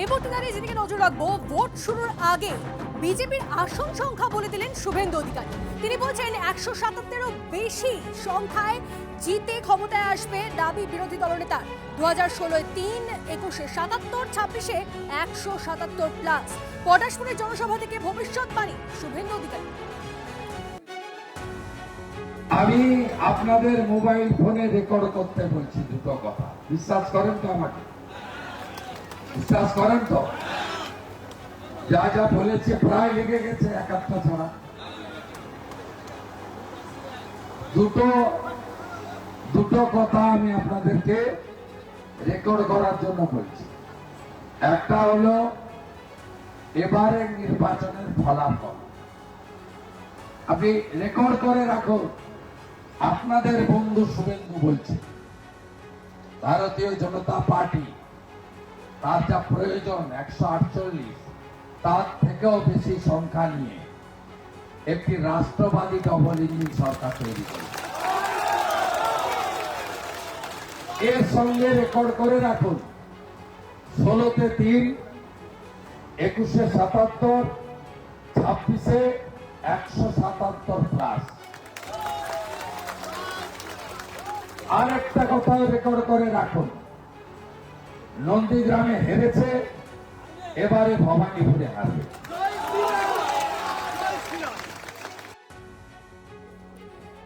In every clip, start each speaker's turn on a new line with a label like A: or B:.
A: এই মুহূর্তে দাঁড়িয়ে যেদিকে নজর রাখবো, ভোট শুরুর আগে বিজেপির আসন সংখ্যা বলে দিলেন শুভেন্দু অধিকারী। তিনি বলছেন 177-এরও বেশি সংখ্যায় জিতে ক্ষমতায় আসবে দাবি বিরোধী দলনেতার। 2016-এ 3, 21-এ 77, 26-এ 177+। পটাশপুরের জনসভা থেকে ভবিষ্যৎবাণী শুভেন্দু অধিকারী।
B: আমি আপনাদের মোবাইল ফোনে রেকর্ড করতে বলছি দুটো কথা, বিশ্বাস করেন তো? আমাকে বিশ্বাস করেন তো? যা যা বলেছে প্রায় লেগে গেছে, এক একটা ছাড়া। দুটো কথা আমি আপনাদেরকে রেকর্ড করার জন্য বলছি। একটা হলো এবারের নির্বাচনের ফলাফল আপনি রেকর্ড করে রাখুন। আপনাদের বন্ধু শুভেন্দু বলছে ভারতীয় জনতা পার্টি তার যা প্রয়োজন 148, তার থেকেও বেশি সংখ্যা নিয়ে একটি রাষ্ট্রবাদী ডবল ইঞ্জিন সরকার তৈরি করে। এর সঙ্গে রেকর্ড করে রাখুন 16-তে 3, 21-এ 77, 26-এ 177+। আর একটা কথা রেকর্ড করে রাখুন, নন্দীগ্রামে হেরেছে, এবারে ভবানীপুরে হারবে।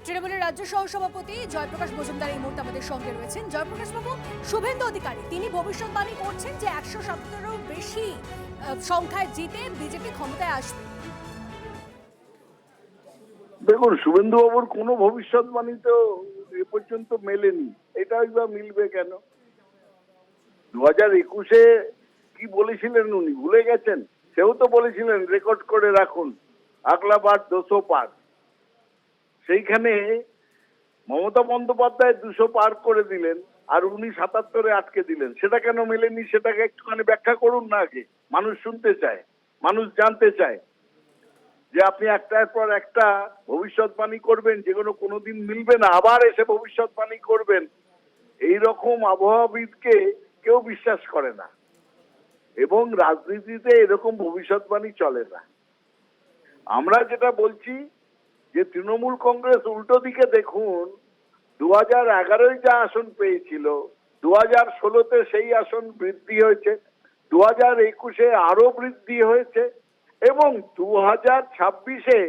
A: তৃণমূলের রাজ্য সহসভাপতি জয়প্রকাশ মজুমদার এই মুহূর্তে আমাদের সঙ্গে রয়েছেন। জয়প্রকাশ বাবু, শুভেন্দু অধিকারী তিনি ভবিষ্যৎবাণী করছেন যে 177-এরও বেশি সংখ্যায় জিতে বিজেপি ক্ষমতায় আসবে।
C: দেখুন, শুভেন্দু বাবুর কোনো ভবিষ্যৎবাণী তো এ পর্যন্ত মেলেনি, এটাই বা মিলবে কেন? 2021-এ কি বলেছিলেন উনি ভুলে গেছেন? সেও তো বলেছিলেন রেকর্ড করে রাখুন, আগলা বার 200 পার। সেইখানে মমতা বন্দ্যোপাধ্যায় 200 পার করে দিলেন আর উনি 77-এ আটকে দিলেন। সেটা কেন মেলেনি সেটাকে একটুখানি ব্যাখ্যা করুন না আগে। মানুষ শুনতে চায়, মানুষ জানতে চায় যে আপনি একটার পর একটা ভবিষ্যৎবাণী করবেন, যেগুলো কোনোদিন মিলবে না, আবার এসে ভবিষ্যৎবাণী করবেন। এই রকম আবহাওয়াবিদকে কেউ বিশ্বাস করে না এবং রাজনীতিতে এরকম ভবিষ্যৎবাণী চলে না। আমরা যেটা বলছি যে তৃণমূল কংগ্রেস উল্টো দিকে দেখুন, 2011-য় যা আসন পেয়েছিল 2016-তে সেই আসন বৃদ্ধি হয়েছে, 2021-এ আরো বৃদ্ধি হয়েছে এবং 2026-এ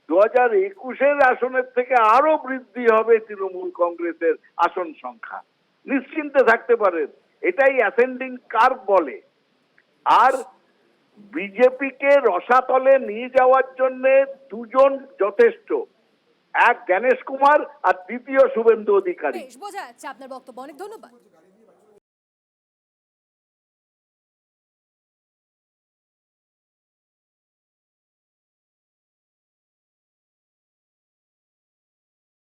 C: 2021-এর আসনের থেকে আরো বৃদ্ধি হবে তৃণমূল কংগ্রেসের আসন সংখ্যা। নিশ্চিন্তে থাকতে পারেন, এটাই অ্যাসেন্ডিং কার্ভ বলে। আর বিজেপিকে রসাতলে নিয়ে যাওয়ার জন্য দুজন যথেষ্ট, এক জ্ঞানেশ কুমার আর দ্বিতীয় শুভেন্দু অধিকারী।
A: বেশ বোঝা যাচ্ছে আপনার বক্তব্য, অনেক ধন্যবাদ।